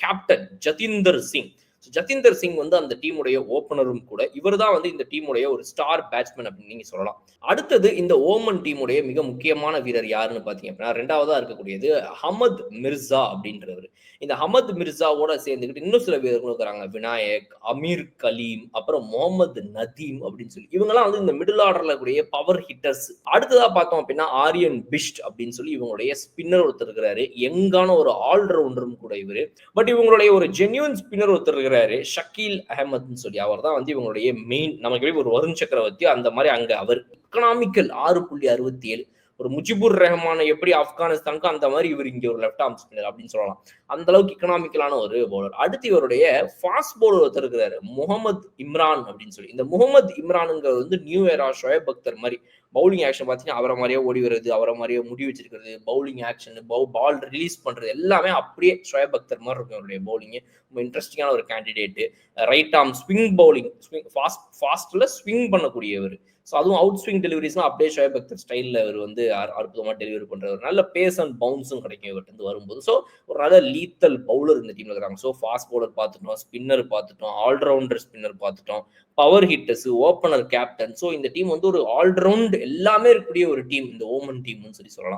Captain Jatinder Singh. Jatinder Singh வந்து அந்த டீமுடைய ஓபனரும் கூட. இவர் தான் வந்து இந்த டீமுடைய ஒரு ஸ்டார் பேட்ஸ்மேன் அப்படின்னு நீங்க சொல்லலாம். அடுத்தது இந்த ஓமன் டீமுடைய மிக முக்கியமான வீரர் யாருன்னு பாத்தீங்க அப்படின்னா, 2வதா இருக்கக்கூடியது ஹமத் மிர்சா அப்படின்றவர். இந்த ஹமத் மிர்சாவோட சேர்ந்துக்கிட்டு இன்னும் சில வீரர்கள் இருக்கிறாங்க. விநாயக், அமீர் கலீம், அப்புறம் முகமது நதீம் அப்படின்னு சொல்லி இவங்கெல்லாம் வந்து இந்த மிடில் ஆர்டர்ல இருக்கக்கூடிய பவர் ஹிட்டர்ஸ். அடுத்ததா பார்த்தோம் அப்படின்னா ஆரியன் பிஷ்ட் அப்படின்னு சொல்லி இவங்களுடைய ஸ்பின்னர் ஒருத்தர் இருக்கிறாரு. யங்கான ஒரு ஆல்ரவுண்டரும் கூட இவரு. பட் இவங்களுடைய ஒரு ஜென்யூன் ஸ்பின்னர் ஒருத்தர் இருக்கிறாரு, ஷக்கீல் அஹமத்னு சொல்லி. அவர் தான் வந்து இவங்களுடைய மெயின், நமக்கு ஒரு வருண் சக்கரவர்த்தி அந்த மாதிரி அங்க அவர். எக்கனாமிக்கல் 6.67. ஒரு முஜிபுர் ரஹ்மான் எப்படி ஆப்கானிஸ்தானுக்கு அந்த மாதிரி இவர் இங்க ஒரு லெஃப்ட் ஆர்ம் ஸ்பின்னர் அப்படின்னு சொல்லலாம். அந்த அளவுக்கு எக்கனாமிக்கலான ஒரு பவுலர். அடுத்து இவருடைய ஃபாஸ்ட் பவுலர் ஒருத்தர் இருக்கிறாரு, முகமது இம்ரான் அப்படின்னு சொல்லி. இந்த முகமது இம்ரானுங்கிறது வந்து நியூ ஏரா ஷோயப் அக்தர் மாதிரி. பவுலிங் ஆக்ஷன் பார்த்தீங்கன்னா அவரை மாதிரியே ஓடி வருது, அவரை மாதிரியே முடி வச்சிருக்கிறது, பவுலிங் ஆக்ஷன், பால் ரிலீஸ் பண்றது எல்லாமே அப்படியே ஷோயப் அக்தர் மாதிரி இருக்கும் அவருடைய பவுலிங். ரொம்ப இன்ட்ரெஸ்டிங்கான ஒரு candidate. Right arm swing bowling, ஃபாஸ்ட்ல ஸ்விங் பண்ணக்கூடியவர். ஸோ அதுவும் அவுட் ஸ்விங் டெலிவரிஸ்லாம் அப்படியே ஷோயப் அக்தர் ஸ்டைலில் இவர் வந்து அற்புதமாக டெலிவரி பண்ணுறாரு. நல்ல பேஸ் அண்ட் பவுன்ஸும் கிடைக்கும் இவர்கிட்ட வரும்போது. ஸோ ஒரு நல்ல லீத்தல் பவுலர் இந்த டீமில் இருக்கிறாங்க. ஸோ ஃபாஸ்ட் பவுலர் பார்த்துட்டோம், ஸ்பின்னர் பார்த்துட்டோம், ஆல்ரவுண்டர் ஸ்பின்னர் பார்த்துட்டோம், power hitters, opener, captain. So இந்த டீம் வந்து ஒரு ஆல்ரவுண்ட் எல்லாமே இருக்கக்கூடிய ஒரு டீம் இந்த ஓமன் டீம்னு சொல்லலாம்.